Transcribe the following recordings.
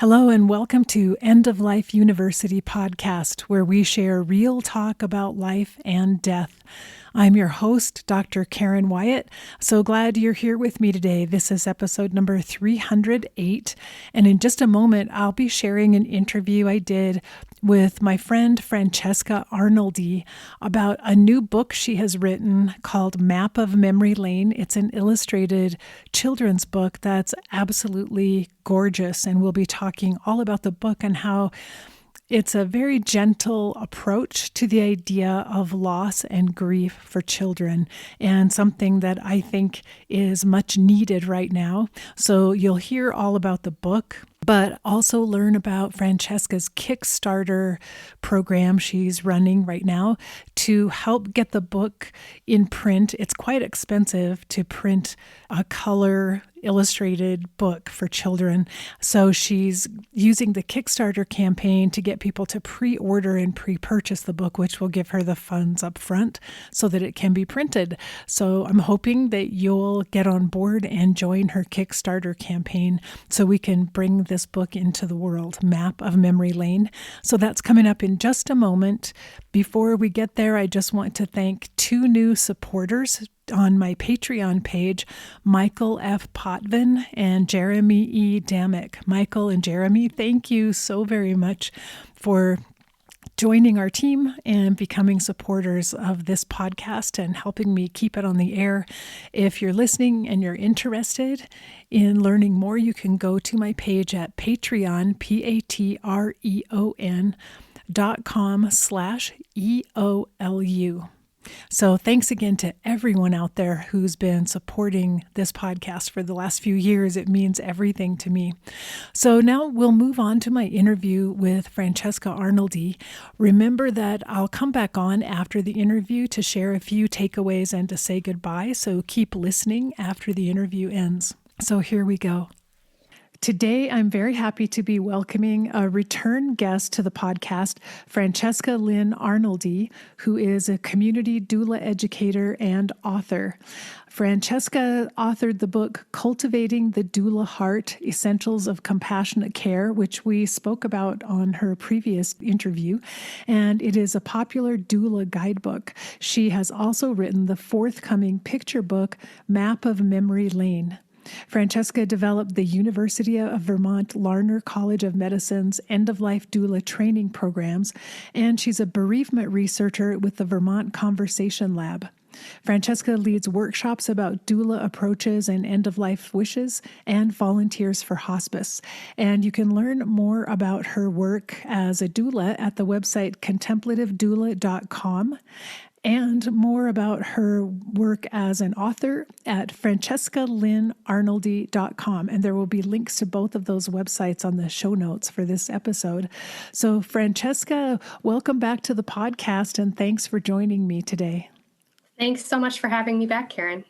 Hello and welcome to End of Life University podcast, where we share real talk about life and death. I'm your host, Dr. Karen Wyatt. So glad you're here with me today. This is episode number 308. And in just a moment, I'll be sharing an interview I did with my friend Francesca Arnoldy about a new book she has written called Map of Memory Lane. It's an illustrated children's book that's absolutely gorgeous. And we'll be talking all about the book and how it's a very gentle approach to the idea of loss and grief for children, and something that I think is much needed right now. So you'll hear all about the book, but also learn about Francesca's Kickstarter program she's running right now to help get the book in print. It's quite expensive to print a color illustrated book for children. So she's using the Kickstarter campaign to get people to pre-order and pre-purchase the book, which will give her the funds up front so that it can be printed. So I'm hoping that you'll get on board and join her Kickstarter campaign so we can bring this book into the world, Map of Memory Lane. So that's coming up in just a moment. Before we get there, I just want to thank two new supporters on my Patreon page, Michael F. Potvin and Jeremy E. Damick. Michael and Jeremy, thank you so very much for joining our team and becoming supporters of this podcast and helping me keep it on the air. If you're listening and you're interested in learning more, you can go to my page at Patreon, patreon.com/EOLU. So thanks again to everyone out there who's been supporting this podcast for the last few years. It means everything to me. So now we'll move on to my interview with Francesca Arnoldy. Remember that I'll come back on after the interview to share a few takeaways and to say goodbye. So keep listening after the interview ends. So here we go. Today, I'm very happy to be welcoming a return guest to the podcast, Francesca Lynn Arnoldy, who is a community doula educator and author. Francesca authored the book Cultivating the Doula Heart, Essentials of Compassionate Care, which we spoke about on her previous interview, and it is a popular doula guidebook. She has also written the forthcoming picture book, Map of Memory Lane. Francesca developed the University of Vermont Larner College of Medicine's end-of-life doula training programs, and she's a bereavement researcher with the Vermont Conversation Lab. Francesca leads workshops about doula approaches and end-of-life wishes and volunteers for hospice. And you can learn more about her work as a doula at the website contemplativedoula.com. and more about her work as an author at francescalynnarnoldy.com. And there will be links to both of those websites on the show notes for this episode. So Francesca, welcome back to the podcast, and thanks for joining me today. Thanks so much for having me back, Karen.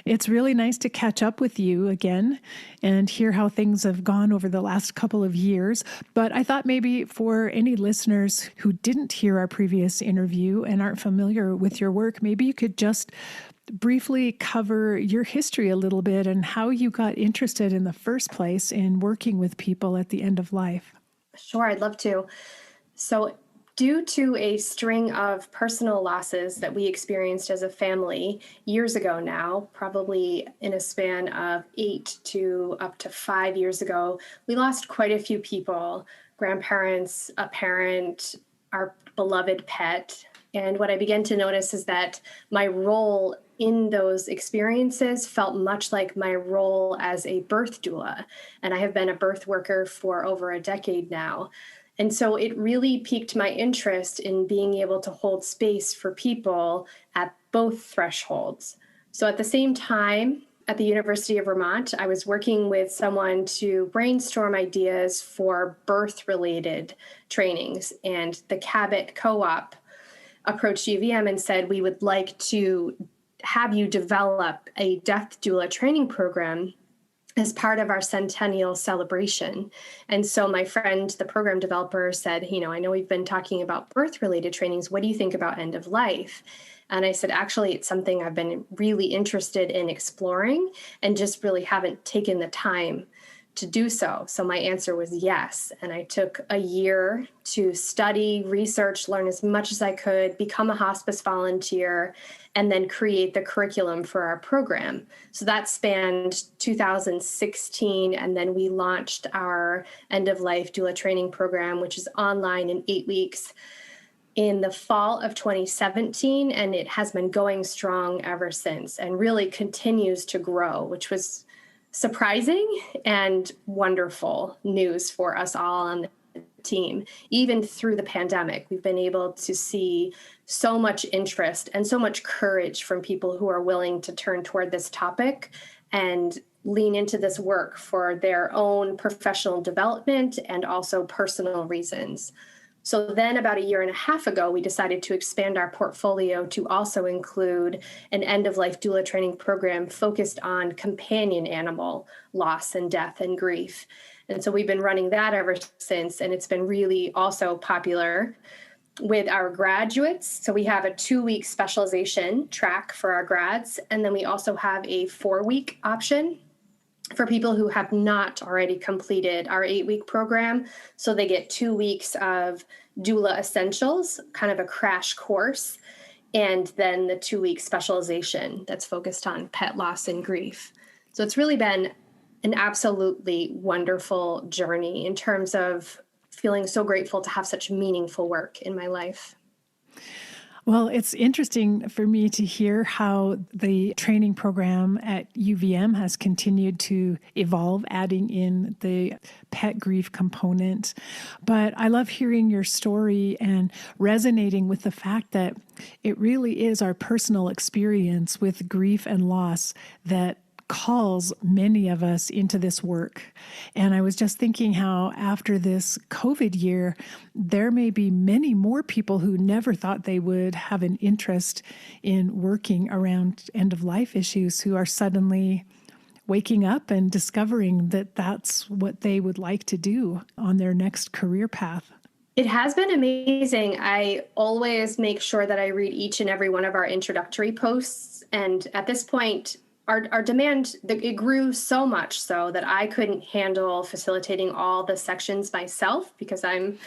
It's really nice to catch up with you again and hear how things have gone over the last couple of years. But I thought maybe for any listeners who didn't hear our previous interview and aren't familiar with your work, maybe you could just briefly cover your history a little bit and how you got interested in the first place in working with people at the end of life. Sure, I'd love to. So, due to a string of personal losses that we experienced as a family years ago now, probably in a span of 8 to up to 5 years ago, we lost quite a few people, grandparents, a parent, our beloved pet. And what I began to notice is that my role in those experiences felt much like my role as a birth doula. And I have been a birth worker for over a decade now. And so it really piqued my interest in being able to hold space for people at both thresholds. So at the same time, at the University of Vermont, I was working with someone to brainstorm ideas for birth-related trainings. And the Cabot Co-op approached UVM and said, we would like to have you develop a death doula training program as part of our centennial celebration. And so my friend, the program developer, said, I know we've been talking about birth-related trainings. What do you think about end of life? And I said, actually, it's something I've been really interested in exploring and just really haven't taken the time to do so? So my answer was yes. And I took a year to study, research, learn as much as I could, become a hospice volunteer, and then create the curriculum for our program. So that spanned 2016. And then we launched our end-of-life doula training program, which is online in 8 weeks, in the fall of 2017. And it has been going strong ever since and really continues to grow, which was surprising and wonderful news for us all on the team. Even through the pandemic, we've been able to see so much interest and so much courage from people who are willing to turn toward this topic and lean into this work for their own professional development and also personal reasons. So then about a year and a half ago, we decided to expand our portfolio to also include an end-of-life doula training program focused on companion animal loss and death and grief. And so we've been running that ever since, and it's been really also popular with our graduates. So we have a 2-week specialization track for our grads, and then we also have a 4-week option for people who have not already completed our 8-week program. So they get 2 weeks of doula essentials, kind of a crash course, and then the 2-week specialization that's focused on pet loss and grief. So it's really been an absolutely wonderful journey in terms of feeling so grateful to have such meaningful work in my life. Well, it's interesting for me to hear how the training program at UVM has continued to evolve, adding in the pet grief component. But I love hearing your story and resonating with the fact that it really is our personal experience with grief and loss that calls many of us into this work. And I was just thinking how after this COVID year, there may be many more people who never thought they would have an interest in working around end-of-life issues who are suddenly waking up and discovering that that's what they would like to do on their next career path. It has been amazing. I always make sure that I read each and every one of our introductory posts. And at this point, our demand, it grew so much so that I couldn't handle facilitating all the sections myself because I'm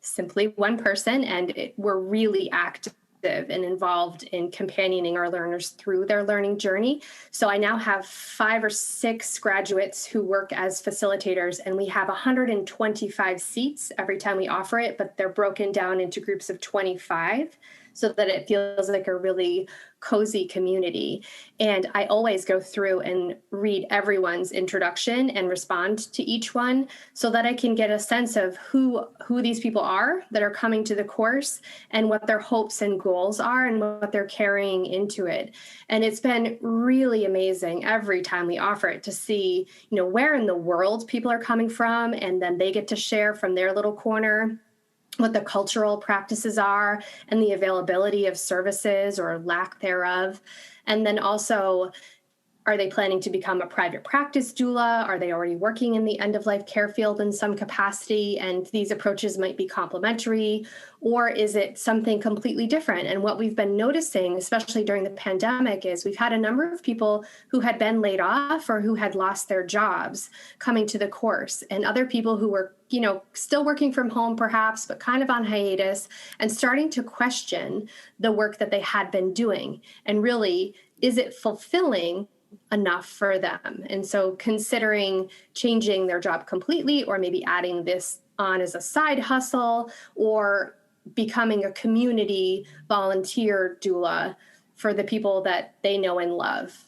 simply one person, and we're really active and involved in companioning our learners through their learning journey. So I now have 5 or 6 graduates who work as facilitators, and we have 125 seats every time we offer it, but they're broken down into groups of 25 so that it feels like a really cozy community. And I always go through and read everyone's introduction and respond to each one so that I can get a sense of who these people are that are coming to the course and what their hopes and goals are and what they're carrying into it. And it's been really amazing every time we offer it to see, where in the world people are coming from, and then they get to share from their little corner what the cultural practices are and the availability of services or lack thereof. And then also, are they planning to become a private practice doula? Are they already working in the end-of-life care field in some capacity? And these approaches might be complementary, or is it something completely different? And what we've been noticing, especially during the pandemic, is we've had a number of people who had been laid off or who had lost their jobs coming to the course, and other people who were still working from home perhaps, but kind of on hiatus, and starting to question the work that they had been doing. And really, is it fulfilling enough for them? And so considering changing their job completely, or maybe adding this on as a side hustle, or becoming a community volunteer doula for the people that they know and love.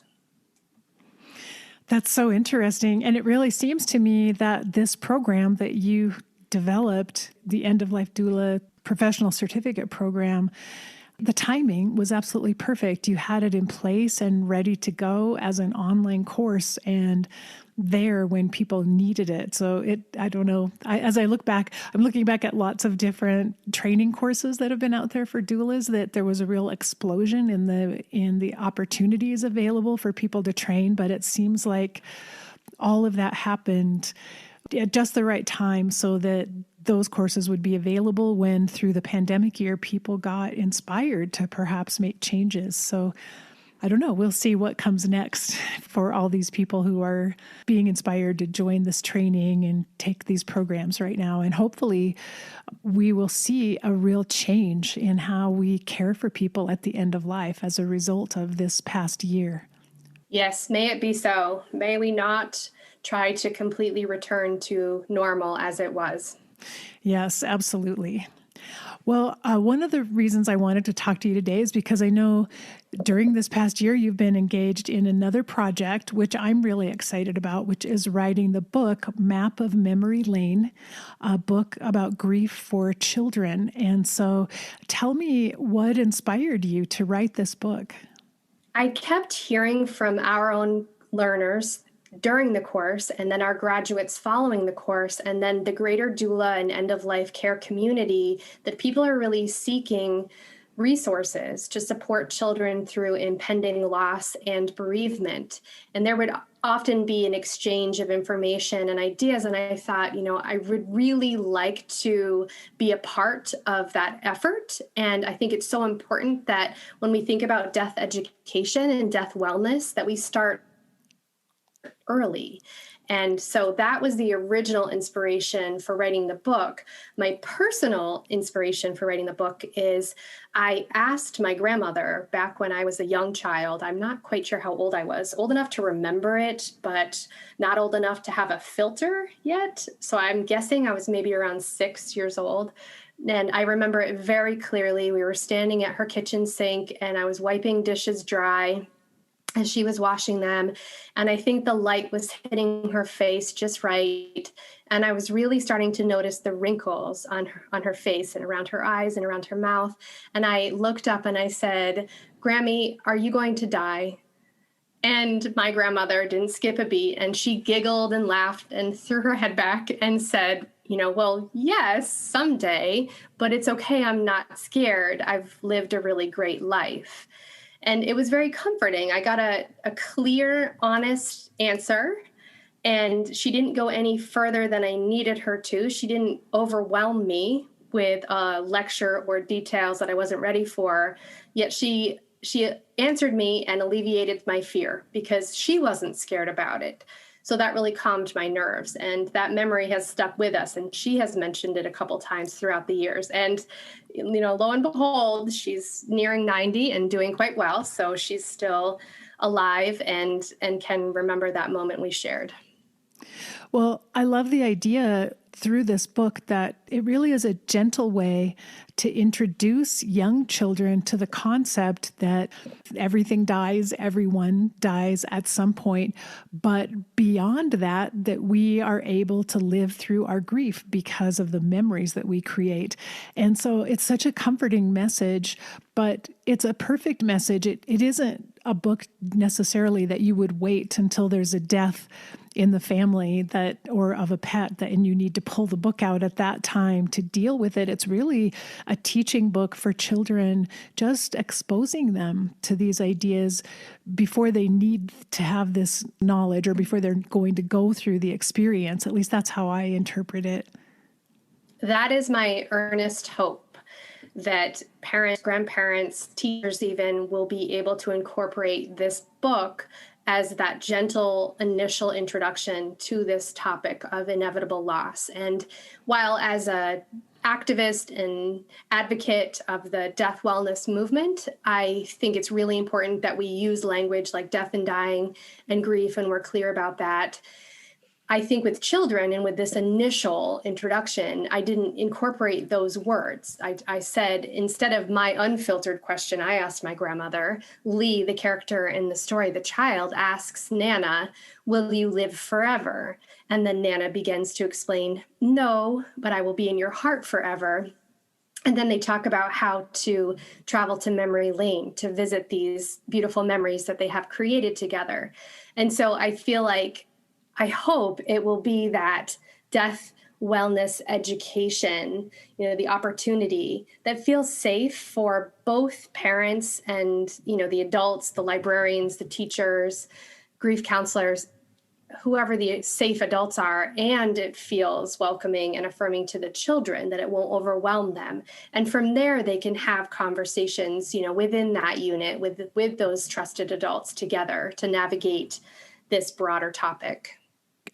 That's so interesting. And it really seems to me that this program that you developed, the End-of-Life Doula Professional Certificate Program, the timing was absolutely perfect. You had it in place and ready to go as an online course and there when people needed it. So I don't know, as I look back, I'm looking back at lots of different training courses that have been out there for doulas, that there was a real explosion in the opportunities available for people to train. But it seems like all of that happened at just the right time so that those courses would be available when through the pandemic year, people got inspired to perhaps make changes. So I don't know, we'll see what comes next for all these people who are being inspired to join this training and take these programs right now. And hopefully we will see a real change in how we care for people at the end of life as a result of this past year. Yes, may it be so. May we not try to completely return to normal as it was. Yes, absolutely. Well, one of the reasons I wanted to talk to you today is because I know during this past year you've been engaged in another project, which I'm really excited about, which is writing the book Map of Memory Lane, a book about grief for children. And so tell me what inspired you to write this book. I kept hearing from our own learners during the course, and then our graduates following the course, and then the greater doula and end-of-life care community, that people are really seeking resources to support children through impending loss and bereavement. And there would often be an exchange of information and ideas. And I thought, I would really like to be a part of that effort. And I think it's so important that when we think about death education and death wellness, that we start early. And so that was the original inspiration for writing the book. My personal inspiration for writing the book is I asked my grandmother back when I was a young child. I'm not quite sure how old I was, old enough to remember it, but not old enough to have a filter yet. So I'm guessing I was maybe around 6 years old. And I remember it very clearly. We were standing at her kitchen sink and I was wiping dishes dry as she was washing them. And I think the light was hitting her face just right. And I was really starting to notice the wrinkles on her face and around her eyes and around her mouth. And I looked up and I said, "Grammy, are you going to die?" And my grandmother didn't skip a beat, and she giggled and laughed and threw her head back and said, "Well, yes, someday, but it's okay. I'm not scared. I've lived a really great life." And it was very comforting. I got a clear, honest answer, and she didn't go any further than I needed her to. She didn't overwhelm me with a lecture or details that I wasn't ready for, yet she answered me and alleviated my fear because she wasn't scared about it. So that really calmed my nerves, and that memory has stuck with us. And she has mentioned it a couple times throughout the years. And, lo and behold, she's nearing 90 and doing quite well. So she's still alive and can remember that moment we shared. Well, I love the idea through this book that it really is a gentle way to introduce young children to the concept that everything dies, everyone dies at some point, but beyond that, that we are able to live through our grief because of the memories that we create. And so it's such a comforting message, but it's a perfect message. It isn't a book necessarily that you would wait until there's a death in the family or of a pet and you need to pull the book out at that time to deal with it. It's really a teaching book for children, just exposing them to these ideas before they need to have this knowledge or before they're going to go through the experience. At least that's how I interpret it. That is my earnest hope, that parents, grandparents, teachers even will be able to incorporate this book as that gentle initial introduction to this topic of inevitable loss. And while as a activist and advocate of the death wellness movement, I think it's really important that we use language like death and dying and grief, and we're clear about that. I think with children and with this initial introduction, I didn't incorporate those words. I said, instead of my unfiltered question, I asked my grandmother, Lee, the character in the story, the child, asks Nana, "Will you live forever?" And then Nana begins to explain, "No, but I will be in your heart forever." And then they talk about how to travel to memory lane to visit these beautiful memories that they have created together. And so I feel like, I hope it will be that death wellness education, the opportunity that feels safe for both parents and, the adults, the librarians, the teachers, grief counselors, whoever the safe adults are, and it feels welcoming and affirming to the children, that it won't overwhelm them. And from there, they can have conversations, within that unit with those trusted adults together to navigate this broader topic.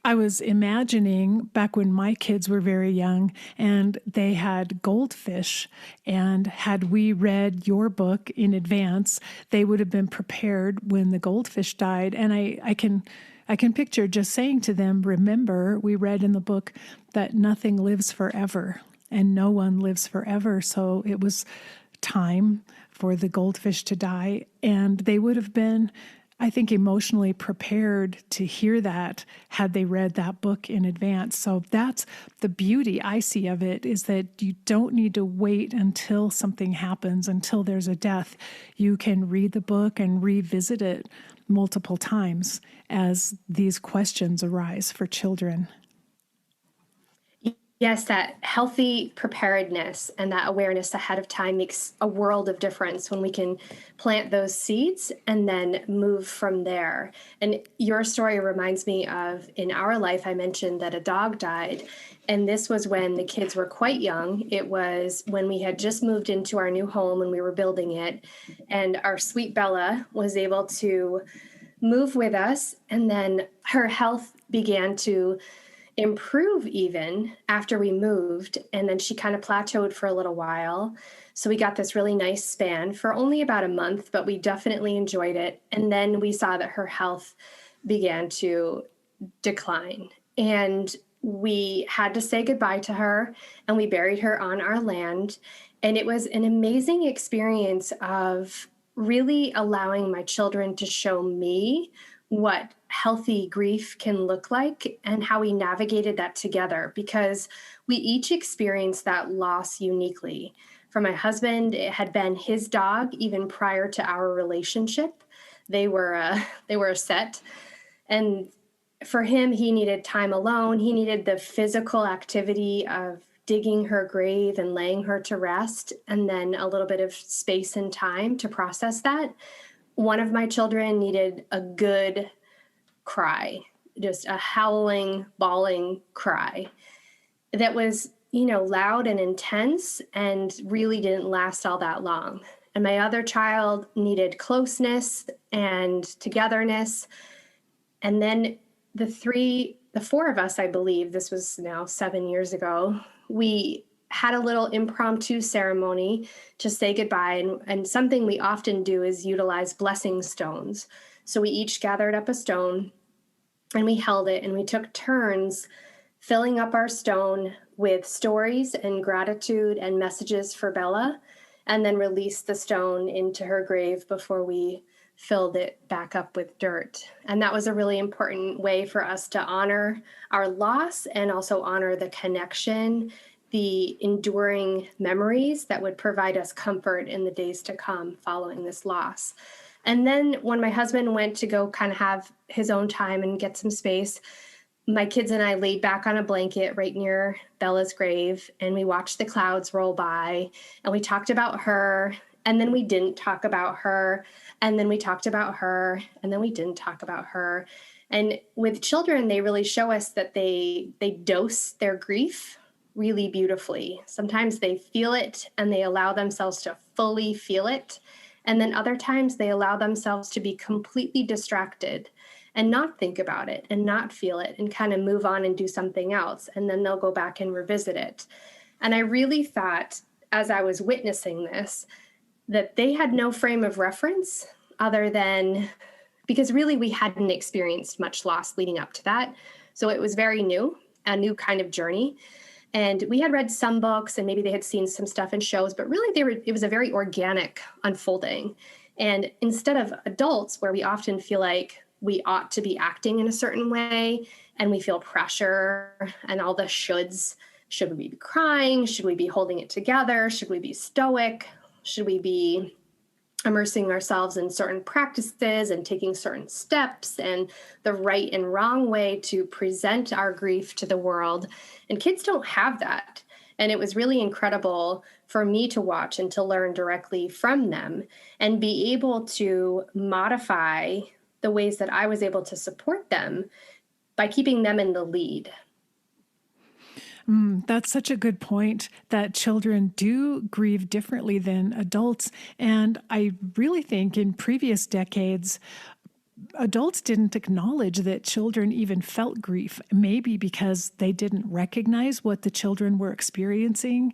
I was imagining back when my kids were very young and they had goldfish, and had we read your book in advance, they would have been prepared when the goldfish died. And I can picture just saying to them, remember, we read in the book that nothing lives forever and no one lives forever. So it was time for the goldfish to die. And they would have been, I think, emotionally prepared to hear that had they read that book in advance. So that's the beauty I see of it, is that you don't need to wait until something happens, until there's a death. You can read the book and revisit it multiple times as these questions arise for children. Yes, that healthy preparedness and that awareness ahead of time makes a world of difference when we can plant those seeds and then move from there. And your story reminds me of, in our life, I mentioned that a dog died. And this was when the kids were quite young. It was when we had just moved into our new home and we were building it. And our sweet Bella was able to move with us. And then her health began to improve even after we moved. And then she kind of plateaued for a little while. So we got this really nice span for only about a month, but we definitely enjoyed it. And then we saw that her health began to decline. And we had to say goodbye to her, and we buried her on our land. And it was an amazing experience of really allowing my children to show me what healthy grief can look like and how we navigated that together, because we each experienced that loss uniquely. For my husband, it had been his dog even prior to our relationship. They were a set. And for him, he needed time alone. He needed the physical activity of digging her grave and laying her to rest, and then a little bit of space and time to process that. One of my children needed a good cry, just a howling, bawling cry that was, loud and intense and really didn't last all that long. And my other child needed closeness and togetherness. And then the four of us, I believe, this was now 7 years ago, we had a little impromptu ceremony to say goodbye. And something we often do is utilize blessing stones. So we each gathered up a stone and we held it, and we took turns filling up our stone with stories and gratitude and messages for Bella, and then released the stone into her grave before we filled it back up with dirt. And that was a really important way for us to honor our loss and also honor the connection, the enduring memories that would provide us comfort in the days to come following this loss. And then when my husband went to go kind of have his own time and get some space, my kids and I laid back on a blanket right near Bella's grave, and we watched the clouds roll by, and we talked about her, and then we didn't talk about her, and then we talked about her, and then we didn't talk about her. And with children, they really show us that they dose their grief really beautifully. Sometimes they feel it and they allow themselves to fully feel it. And then other times they allow themselves to be completely distracted and not think about it and not feel it and kind of move on and do something else. And then they'll go back and revisit it. And I really thought, as I was witnessing this, that they had no frame of reference other than, because really we hadn't experienced much loss leading up to that. So it was very new, a new kind of journey. And we had read some books and maybe they had seen some stuff in shows, but really it was a very organic unfolding. And instead of adults, where we often feel like we ought to be acting in a certain way and we feel pressure and all the shoulds, should we be crying? Should we be holding it together? Should we be stoic? Should we be immersing ourselves in certain practices and taking certain steps and the right and wrong way to present our grief to the world? And kids don't have that. And it was really incredible for me to watch and to learn directly from them and be able to modify the ways that I was able to support them by keeping them in the lead. That's such a good point that children do grieve differently than adults. And I really think in previous decades, adults didn't acknowledge that children even felt grief, maybe because they didn't recognize what the children were experiencing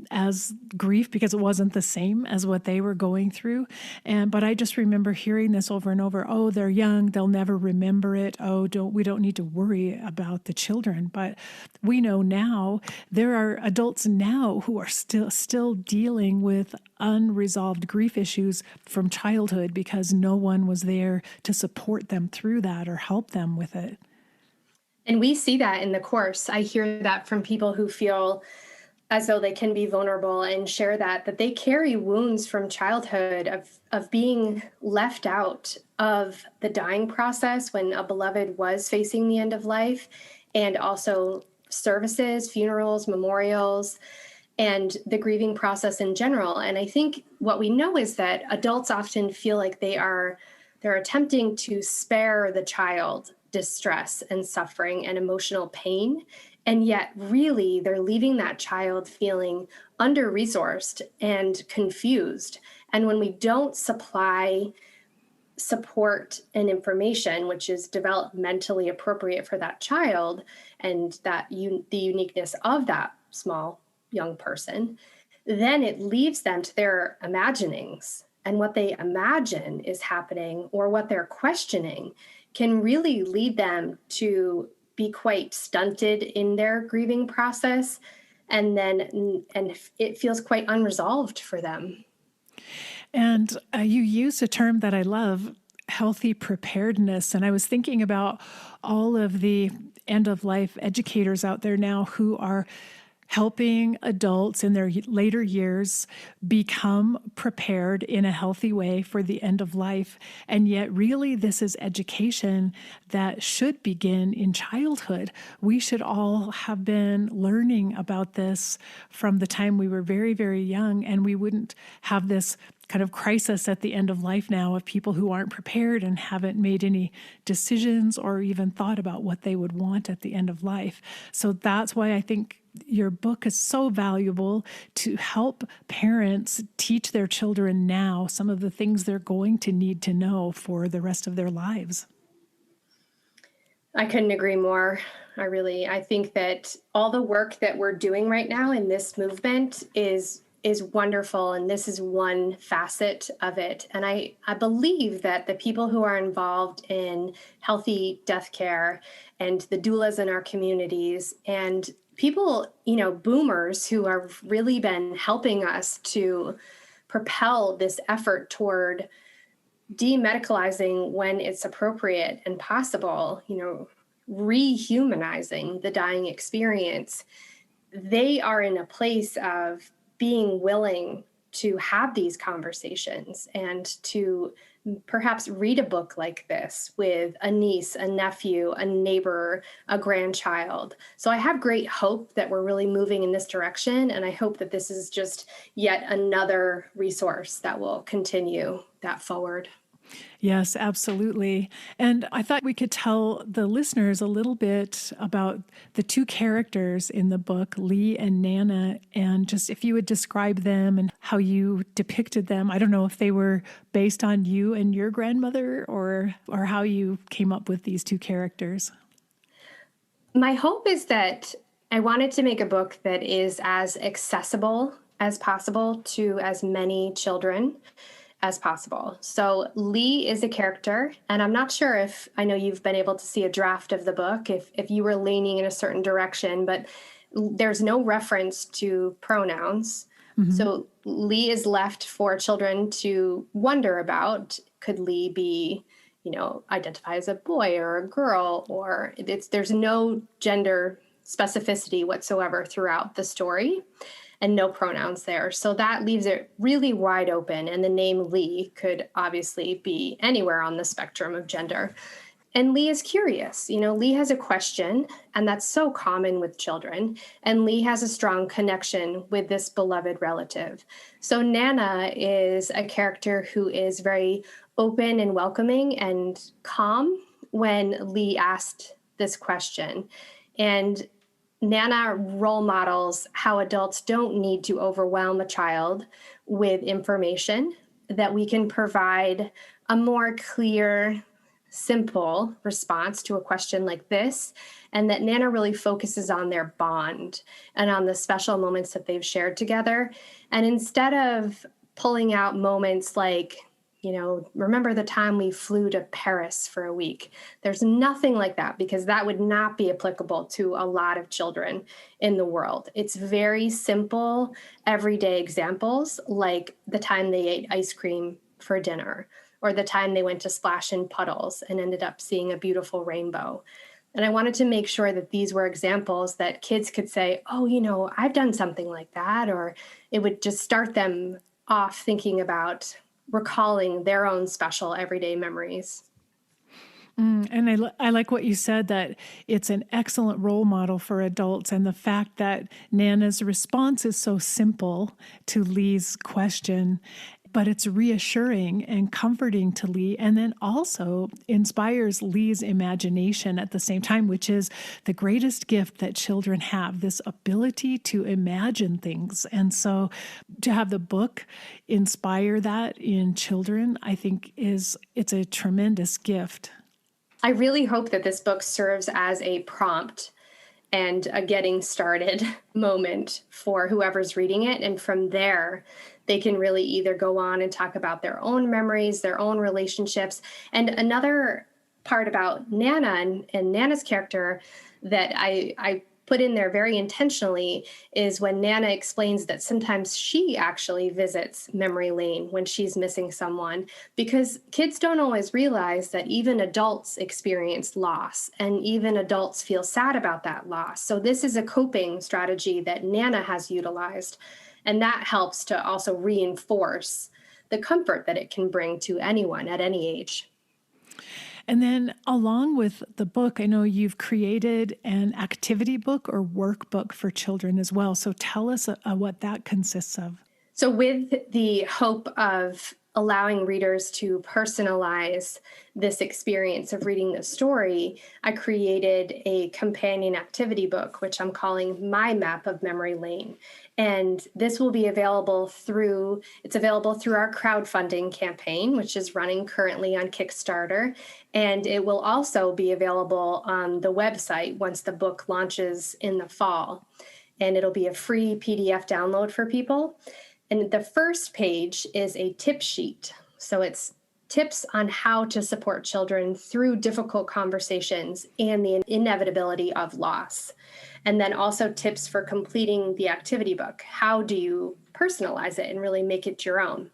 as grief because it wasn't the same as what they were going through. But I just remember hearing this over and over. Oh, they're young, they'll never remember it. Oh, we don't need to worry about the children. But we know now there are adults now who are still dealing with unresolved grief issues from childhood because no one was there to support them through that or help them with it. And we see that in the course. I hear that from people who feel as though they can be vulnerable and share that they carry wounds from childhood of being left out of the dying process when a beloved was facing the end of life, and also services, funerals, memorials, and the grieving process in general. And I think what we know is that adults often feel like they're attempting to spare the child distress and suffering and emotional pain. And yet, really, they're leaving that child feeling under-resourced and confused. And when we don't supply support and information, which is developmentally appropriate for that child and the uniqueness of that small young person, then it leaves them to their imaginings. And what they imagine is happening or what they're questioning can really lead them to be quite stunted in their grieving process. And it feels quite unresolved for them. And you use a term that I love, healthy preparedness. And I was thinking about all of the end-of-life educators out there now who are helping adults in their later years become prepared in a healthy way for the end of life. And yet, really, this is education that should begin in childhood. We should all have been learning about this from the time we were very, very young, and we wouldn't have this kind of crisis at the end of life now of people who aren't prepared and haven't made any decisions or even thought about what they would want at the end of life. So that's why I think your book is so valuable to help parents teach their children now some of the things they're going to need to know for the rest of their lives. I couldn't agree more. I think that all the work that we're doing right now in this movement is wonderful, and this is one facet of it. And I believe that the people who are involved in healthy death care and the doulas in our communities and people, boomers who have really been helping us to propel this effort toward demedicalizing when it's appropriate and possible, rehumanizing the dying experience, they are in a place of being willing to have these conversations and to perhaps read a book like this with a niece, a nephew, a neighbor, a grandchild. So I have great hope that we're really moving in this direction. And I hope that this is just yet another resource that will continue that forward. Yes, absolutely. And I thought we could tell the listeners a little bit about the two characters in the book, Lee and Nana, and just if you would describe them and how you depicted them. I don't know if they were based on you and your grandmother or how you came up with these two characters. My hope is that I wanted to make a book that is as accessible as possible to as many children as possible. So Lee is a character, and I'm not sure if, I know you've been able to see a draft of the book, if you were leaning in a certain direction, but there's no reference to pronouns. Mm-hmm. So Lee is left for children to wonder about. Could Lee be, identify as a boy or a girl, or there's no gender specificity whatsoever throughout the story. And no pronouns there. So that leaves it really wide open. And the name Lee could obviously be anywhere on the spectrum of gender. And Lee is curious. Lee has a question, and that's so common with children. And Lee has a strong connection with this beloved relative. So Nana is a character who is very open and welcoming and calm when Lee asked this question. And Nana role models how adults don't need to overwhelm a child with information, that we can provide a more clear, simple response to a question like this, and that Nana really focuses on their bond and on the special moments that they've shared together. And instead of pulling out moments like, remember the time we flew to Paris for a week? There's nothing like that, because that would not be applicable to a lot of children in the world. It's very simple, everyday examples, like the time they ate ice cream for dinner, or the time they went to splash in puddles and ended up seeing a beautiful rainbow. And I wanted to make sure that these were examples that kids could say, oh, I've done something like that, or it would just start them off thinking about recalling their own special everyday memories. And I like what you said, that it's an excellent role model for adults, and the fact that Nana's response is so simple to Lee's question, but it's reassuring and comforting to Lee, and then also inspires Lee's imagination at the same time, which is the greatest gift that children have, this ability to imagine things. And so to have the book inspire that in children, I think it's a tremendous gift. I really hope that this book serves as a prompt and a getting started moment for whoever's reading it. And from there, they can really either go on and talk about their own memories, their own relationships. And another part about Nana and Nana's character that I put in there very intentionally is when Nana explains that sometimes she actually visits memory lane when she's missing someone, because kids don't always realize that even adults experience loss, and even adults feel sad about that loss. So this is a coping strategy that Nana has utilized, and that helps to also reinforce the comfort that it can bring to anyone at any age. And then along with the book, I know you've created an activity book or workbook for children as well. So tell us what that consists of. So with the hope of allowing readers to personalize this experience of reading the story, I created a companion activity book, which I'm calling My Map of Memory Lane. And this will be available through our crowdfunding campaign, which is running currently on Kickstarter. And it will also be available on the website once the book launches in the fall. And it'll be a free PDF download for people. And the first page is a tip sheet. So it's tips on how to support children through difficult conversations and the inevitability of loss. And then also tips for completing the activity book. How do you personalize it and really make it your own?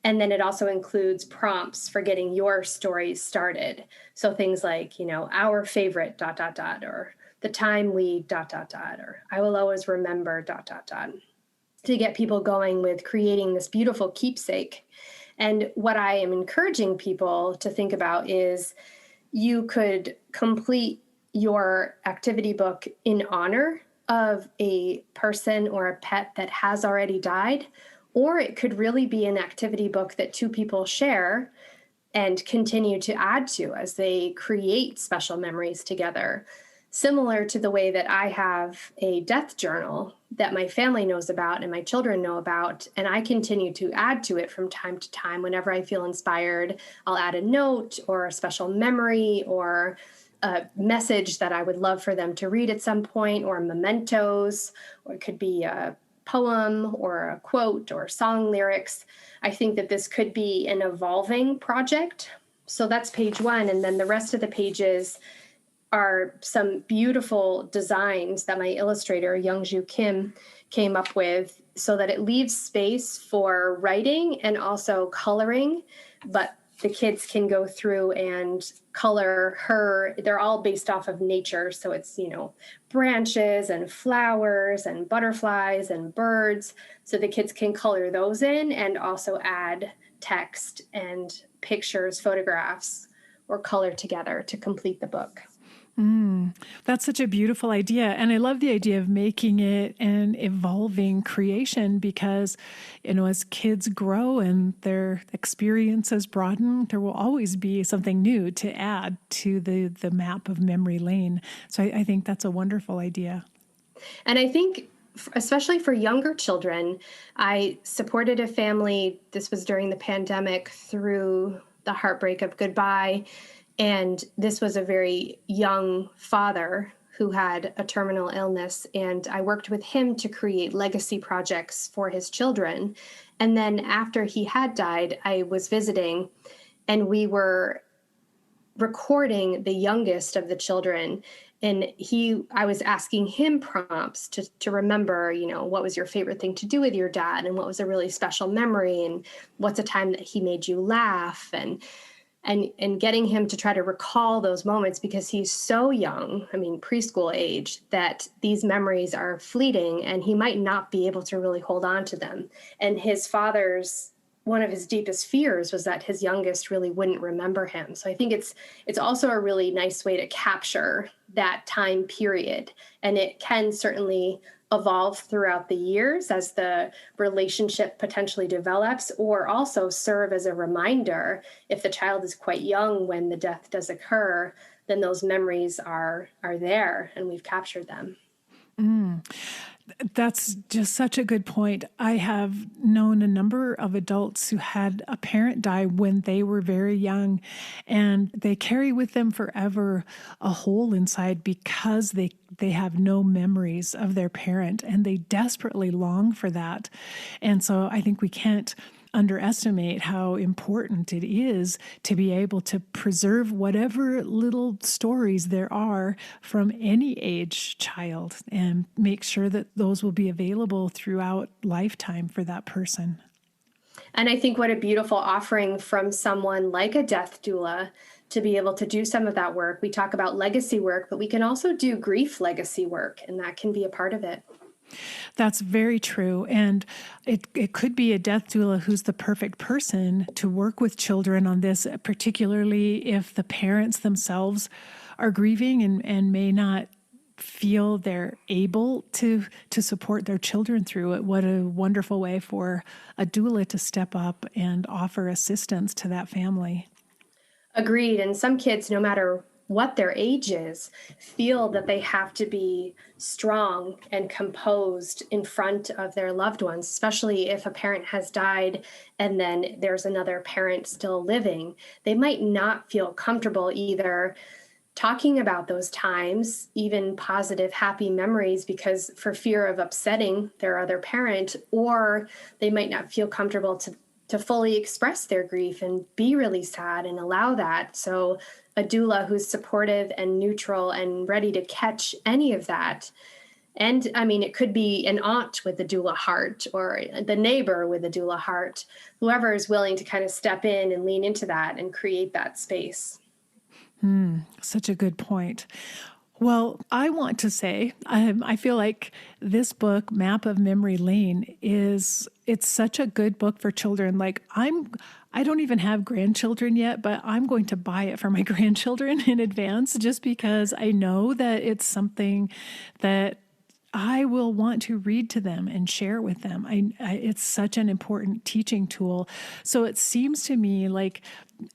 And then it also includes prompts for getting your stories started. So things like, our favorite ... or the time we ... or I will always remember ... to get people going with creating this beautiful keepsake. And what I am encouraging people to think about is you could complete your activity book in honor of a person or a pet that has already died, or it could really be an activity book that two people share and continue to add to as they create special memories together. Similar to the way that I have a death journal that my family knows about and my children know about, and I continue to add to it from time to time. Whenever I feel inspired, I'll add a note or a special memory or a message that I would love for them to read at some point, or mementos, or it could be a poem or a quote or song lyrics. I think that this could be an evolving project. So that's page one. And then the rest of the pages are some beautiful designs that my illustrator, Youngju Kim, came up with so that it leaves space for writing and also coloring, but the kids can go through and color her. They're all based off of nature. So it's, branches and flowers and butterflies and birds. So the kids can color those in and also add text and pictures, photographs, or color together to complete the book. That's such a beautiful idea. And I love the idea of making it an evolving creation because, as kids grow and their experiences broaden, there will always be something new to add to the map of memory lane. So I think that's a wonderful idea. And I think, especially for younger children, I supported a family. This was during the pandemic through the heartbreak of goodbye. And this was a very young father who had a terminal illness. And I worked with him to create legacy projects for his children. And then after he had died, I was visiting and we were recording the youngest of the children. And I was asking him prompts to remember, what was your favorite thing to do with your dad? And what was a really special memory? And what's a time that he made you laugh? And getting him to try to recall those moments because he's so young, preschool age, that these memories are fleeting and he might not be able to really hold on to them. And one of his deepest fears was that his youngest really wouldn't remember him. So I think it's also a really nice way to capture that time period. And it can certainly evolve throughout the years as the relationship potentially develops, or also serve as a reminder if the child is quite young when the death does occur, then those memories are there and we've captured them. That's just such a good point. I have known a number of adults who had a parent die when they were very young, and they carry with them forever a hole inside because they have no memories of their parent, and they desperately long for that. And so I think we can't underestimate how important it is to be able to preserve whatever little stories there are from any age child and make sure that those will be available throughout lifetime for that person. And I think what a beautiful offering from someone like a death doula to be able to do some of that work. We talk about legacy work, but we can also do grief legacy work, and that can be a part of it. That's very true. And it could be a death doula who's the perfect person to work with children on this, particularly if the parents themselves are grieving and may not feel they're able to support their children through it. What a wonderful way for a doula to step up and offer assistance to that family. Agreed. And some kids, no matter what their age is, feel that they have to be strong and composed in front of their loved ones, especially if a parent has died and then there's another parent still living. They might not feel comfortable either talking about those times, even positive, happy memories, because for fear of upsetting their other parent, or they might not feel comfortable to fully express their grief and be really sad and allow that. So a doula who's supportive and neutral and ready to catch any of that. And it could be an aunt with a doula heart or the neighbor with a doula heart, whoever is willing to kind of step in and lean into that and create that space. Such a good point. Well, I want to say, I feel like this book, Map of Memory Lane, it's such a good book for children. Like I don't even have grandchildren yet, but I'm going to buy it for my grandchildren in advance just because I know that it's something that I will want to read to them and share with them. It's such an important teaching tool. So it seems to me like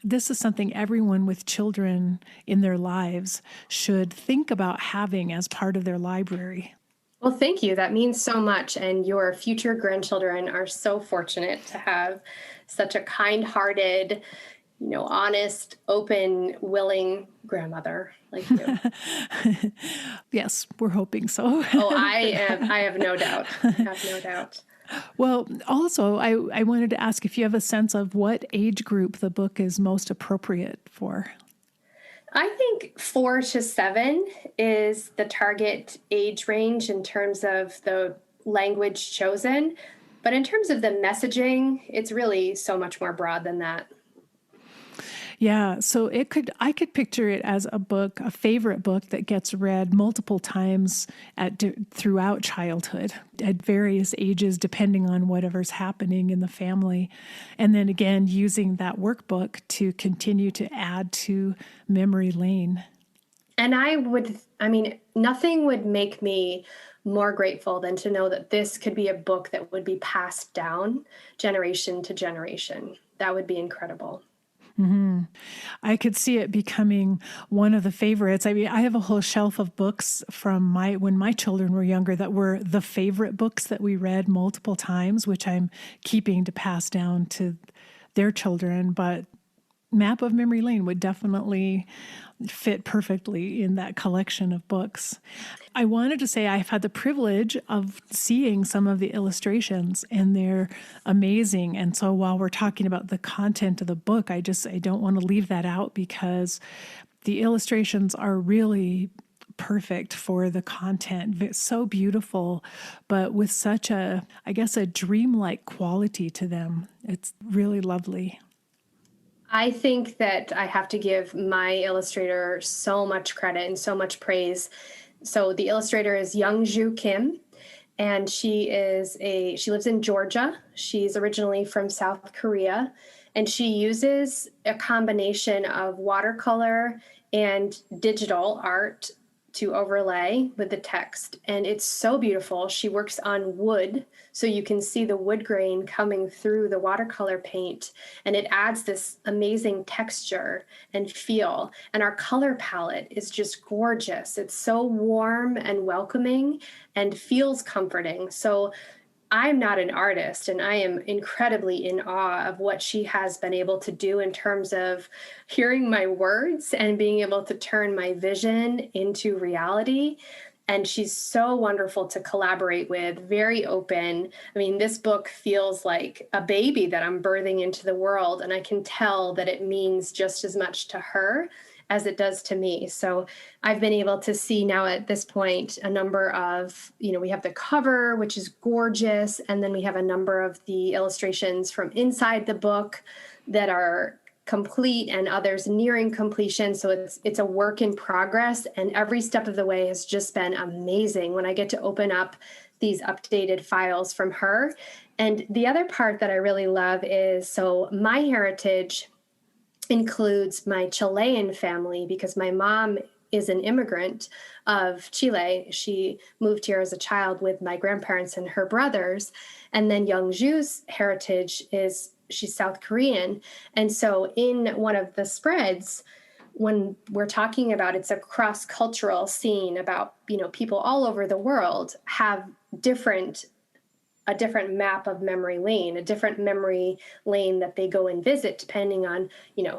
this is something everyone with children in their lives should think about having as part of their library. Well, thank you. That means so much. And your future grandchildren are so fortunate to have such a kind-hearted, honest, open, willing grandmother like you. Yes, we're hoping so. Oh, I have no doubt. I have no doubt. Well, also, I wanted to ask if you have a sense of what age group the book is most appropriate for. I think 4 to 7 is the target age range in terms of the language chosen. But in terms of the messaging, it's really so much more broad than that. Yeah, so I could picture it as a favorite book that gets read multiple times throughout childhood at various ages, depending on whatever's happening in the family. And then again, using that workbook to continue to add to memory lane. And nothing would make me more grateful than to know that this could be a book that would be passed down generation to generation. That would be incredible. Mm-hmm. I could see it becoming one of the favorites. I mean, I have a whole shelf of books from when my children were younger that were the favorite books that we read multiple times, which I'm keeping to pass down to their children. But Map of Memory Lane would definitely fit perfectly in that collection of books. I wanted to say I've had the privilege of seeing some of the illustrations, and they're amazing. And so while we're talking about the content of the book, I don't want to leave that out, because the illustrations are really perfect for the content. It's so beautiful, but with such a dreamlike quality to them. It's really lovely. I think that I have to give my illustrator so much credit and so much praise. So the illustrator is Youngju Kim, and she lives in Georgia. She's originally from South Korea, and she uses a combination of watercolor and digital art to overlay with the text. And it's so beautiful. She works on wood, so you can see the wood grain coming through the watercolor paint, and it adds this amazing texture and feel. And our color palette is just gorgeous. It's so warm and welcoming and feels comforting. So I'm not an artist, and I am incredibly in awe of what she has been able to do in terms of hearing my words and being able to turn my vision into reality. And she's so wonderful to collaborate with, very open. I mean, this book feels like a baby that I'm birthing into the world, and I can tell that it means just as much to her as it does to me. So I've been able to see now at this point a number of, we have the cover, which is gorgeous. And then we have a number of the illustrations from inside the book that are complete, and others nearing completion. So it's a work in progress, and every step of the way has just been amazing when I get to open up these updated files from her. And the other part that I really love is, so my heritage includes my Chilean family, because my mom is an immigrant of Chile. She moved here as a child with my grandparents and her brothers. And then Youngju's heritage is she's South Korean. And so in one of the spreads, when we're talking about it's a cross-cultural scene about, people all over the world have a different map of memory lane, a different memory lane that they go and visit depending on,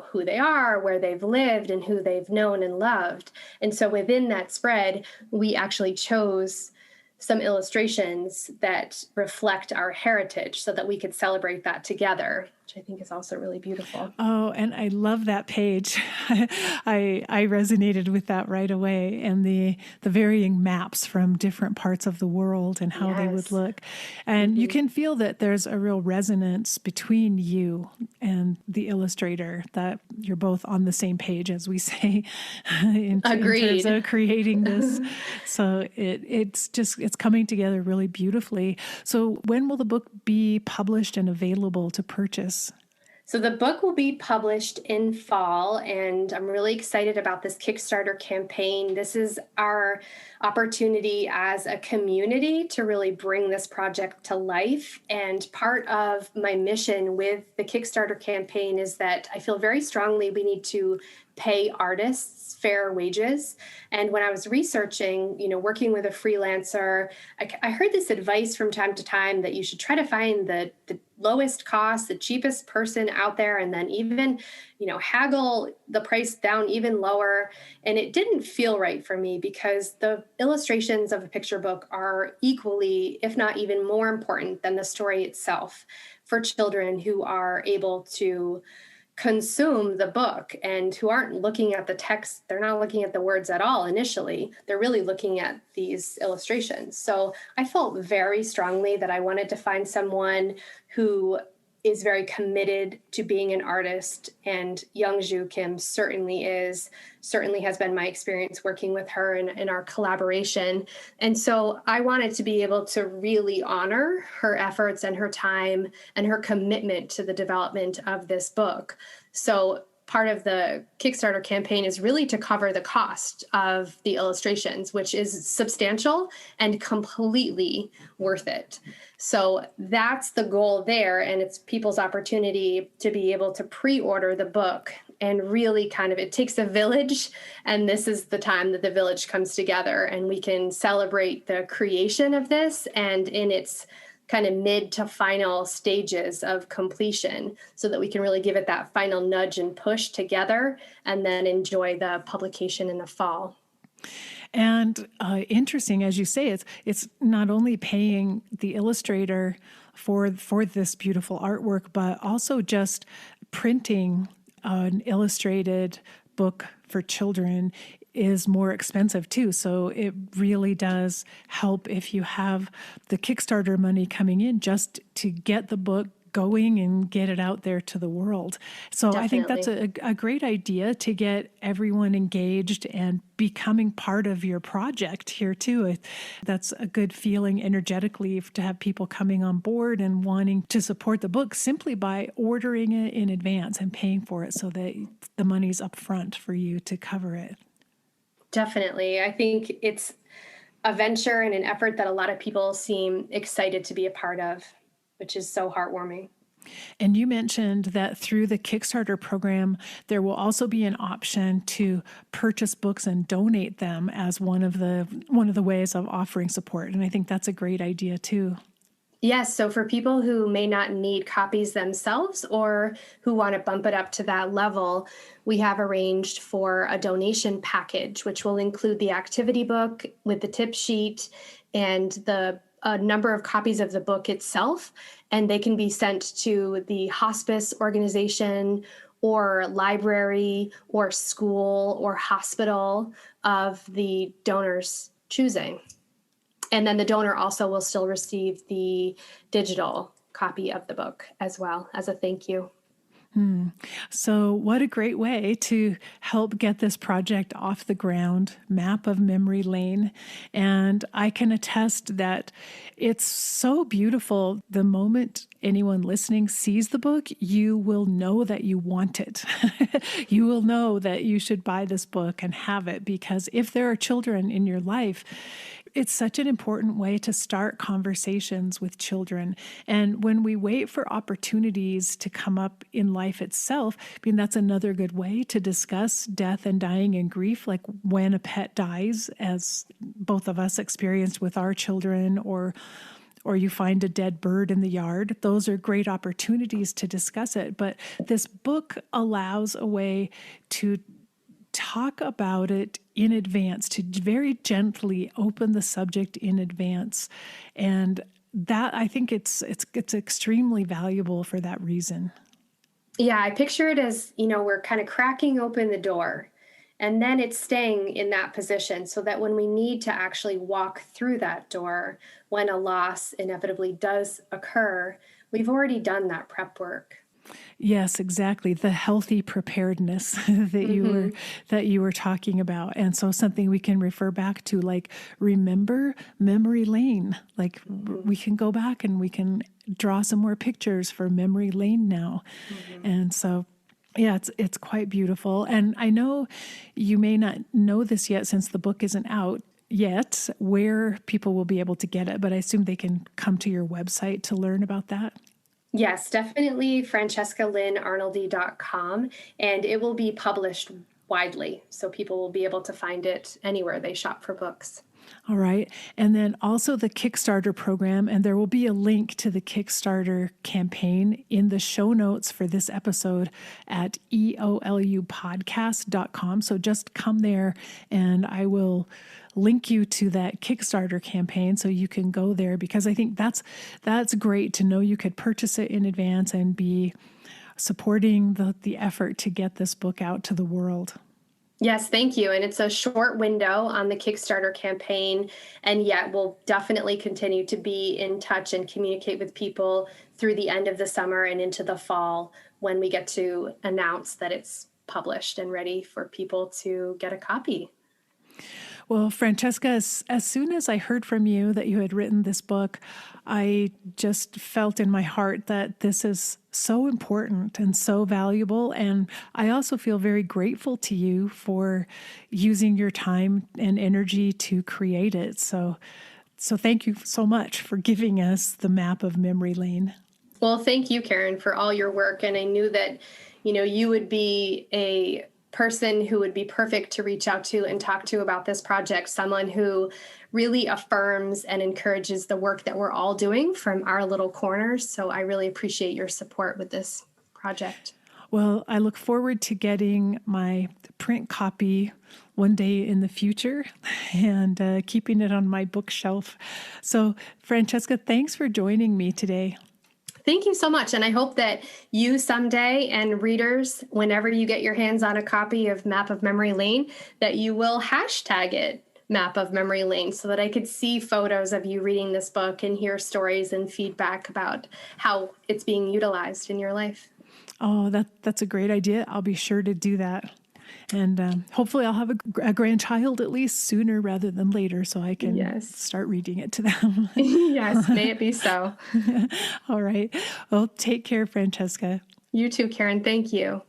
who they are, where they've lived, and who they've known and loved. And so within that spread, we actually chose some illustrations that reflect our heritage so that we could celebrate that together, which I think is also really beautiful. Oh, and I love that page. I resonated with that right away, and the varying maps from different parts of the world and how they would look. And you can feel that there's a real resonance between you and the illustrator, that you're both on the same page, as we say, in terms of creating this. So it's coming together really beautifully. So when will the book be published and available to purchase? So the book will be published in fall, and I'm really excited about this Kickstarter campaign. This is our opportunity as a community to really bring this project to life. And part of my mission with the Kickstarter campaign is that I feel very strongly we need to pay artists fair wages. And when I was researching, working with a freelancer, I heard this advice from time to time that you should try to find the lowest cost, the cheapest person out there, and then even, haggle the price down even lower. And it didn't feel right for me, because the illustrations of a picture book are equally, if not even more important than the story itself for children who are able to consume the book and who aren't looking at the text. They're not looking at the words at all initially. They're really looking at these illustrations. So I felt very strongly that I wanted to find someone who is very committed to being an artist, and Youngju Kim certainly has been my experience working with her in our collaboration. And so I wanted to be able to really honor her efforts and her time and her commitment to the development of this book. So part of the Kickstarter campaign is really to cover the cost of the illustrations, which is substantial and completely worth it. So that's the goal there. And it's people's opportunity to be able to pre-order the book and really kind of, it takes a village. And this is the time that the village comes together and we can celebrate the creation of this and in its kind of mid to final stages of completion so that we can really give it that final nudge and push together and then enjoy the publication in the fall. And interesting, as you say, it's not only paying the illustrator for this beautiful artwork, but also just printing an illustrated book for children is more expensive too. So it really does help if you have the Kickstarter money coming in just to get the book going and get it out there to the world. So Definitely. I think that's a great idea to get everyone engaged and becoming part of your project here too. That's a good feeling energetically to have people coming on board and wanting to support the book simply by ordering it in advance and paying for it so that the money's up front for you to cover it. Definitely. I think it's a venture and an effort that a lot of people seem excited to be a part of, which is so heartwarming. And you mentioned that through the Kickstarter program, there will also be an option to purchase books and donate them as one of the ways of offering support. And I think that's a great idea too. Yes. So for people who may not need copies themselves or who want to bump it up to that level, we have arranged for a donation package, which will include the activity book with the tip sheet and a number of copies of the book itself. And they can be sent to the hospice organization or library or school or hospital of the donor's choosing. And then the donor also will still receive the digital copy of the book as well as a thank you. So what a great way to help get this project off the ground, Map of Memory Lane. And I can attest that it's so beautiful. The moment anyone listening sees the book, you will know that you want it. You will know that you should buy this book and have it, because if there are children in your life, it's such an important way to start conversations with children. And when we wait for opportunities to come up in life itself, I mean, that's another good way to discuss death and dying and grief, like when a pet dies, as both of us experienced with our children, or you find a dead bird in the yard. Those are great opportunities to discuss it. But this book allows a way to talk about it in advance, to very gently open the subject in advance. And that, I think it's extremely valuable for that reason. Yeah, I picture it as, we're kind of cracking open the door and then it's staying in that position so that when we need to actually walk through that door, when a loss inevitably does occur, we've already done that prep work. Yes, exactly. The healthy preparedness that you were talking about. And so something we can refer back to, like, remember memory lane. Like we can go back and we can draw some more pictures for memory lane now. And so yeah, it's quite beautiful. And I know you may not know this yet since the book isn't out yet, where people will be able to get it, but I assume they can come to your website to learn about that. Yes, definitely francescaarnoldy.com, and it will be published widely, so people will be able to find it anywhere they shop for books. All right. And then also the Kickstarter program, and there will be a link to the Kickstarter campaign in the show notes for this episode at EOLUpodcast.com. So just come there and I will link you to that Kickstarter campaign so you can go there, because I think that's great to know you could purchase it in advance and be supporting the effort to get this book out to the world. Yes, thank you. And it's a short window on the Kickstarter campaign, and yet we'll definitely continue to be in touch and communicate with people through the end of the summer and into the fall when we get to announce that it's published and ready for people to get a copy. Well, Francesca, as soon as I heard from you that you had written this book, I just felt in my heart that this is so important and so valuable. And I also feel very grateful to you for using your time and energy to create it. So thank you so much for giving us the map of memory lane. Well, thank you, Karen, for all your work. And I knew that, you would be a person who would be perfect to reach out to and talk to about this project, someone who really affirms and encourages the work that we're all doing from our little corners. So I really appreciate your support with this project. Well, I look forward to getting my print copy one day in the future and keeping it on my bookshelf. So, Francesca, thanks for joining me today. Thank you so much. And I hope that you someday, and readers, whenever you get your hands on a copy of Map of Memory Lane, that you will hashtag it Map of Memory Lane so that I could see photos of you reading this book and hear stories and feedback about how it's being utilized in your life. Oh, that's a great idea. I'll be sure to do that. And hopefully I'll have a grandchild at least sooner rather than later so I can start reading it to them. Yes, may it be so. All right. Well, take care, Francesca. You too, Karen. Thank you.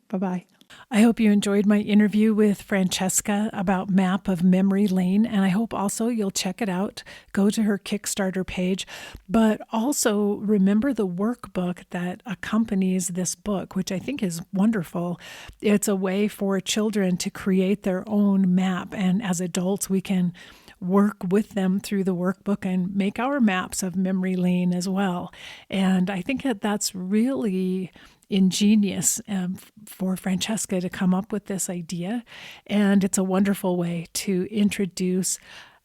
Bye-bye. I hope you enjoyed my interview with Francesca about Map of Memory Lane, and I hope also you'll check it out. Go to her Kickstarter page, but also remember the workbook that accompanies this book, which I think is wonderful. It's a way for children to create their own map, and as adults, we can work with them through the workbook and make our maps of memory lane as well. And I think that that's really ingenious for Francesca to come up with this idea. And it's a wonderful way to introduce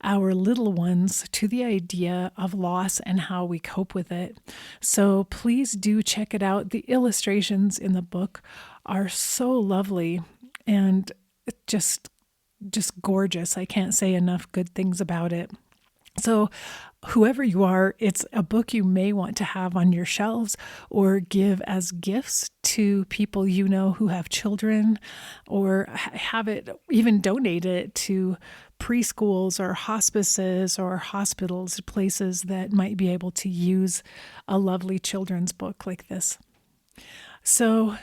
our little ones to the idea of loss and how we cope with it. So please do check it out. The illustrations in the book are so lovely and just gorgeous. I can't say enough good things about it. So whoever you are, it's a book you may want to have on your shelves or give as gifts to people you know who have children, or have it even donate it to preschools or hospices or hospitals, places that might be able to use a lovely children's book like this. So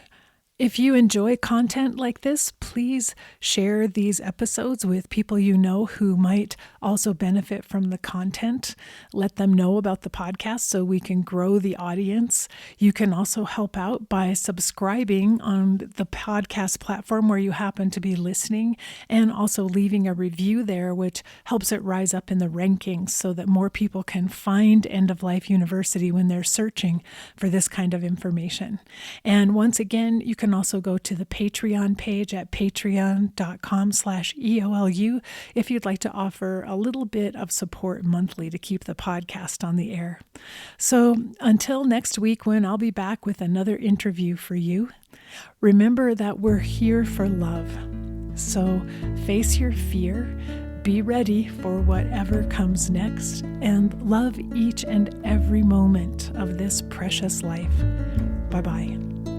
if you enjoy content like this, please share these episodes with people you know who might also benefit from the content. Let them know about the podcast so we can grow the audience. You can also help out by subscribing on the podcast platform where you happen to be listening, and also leaving a review there, which helps it rise up in the rankings so that more people can find End of Life University when they're searching for this kind of information. And once again, you can also go to the Patreon page at patreon.com/EOLU if you'd like to offer a little bit of support monthly to keep the podcast on the air. So until next week, when I'll be back with another interview for you, remember that we're here for love. So face your fear, be ready for whatever comes next, and love each and every moment of this precious life. Bye-bye.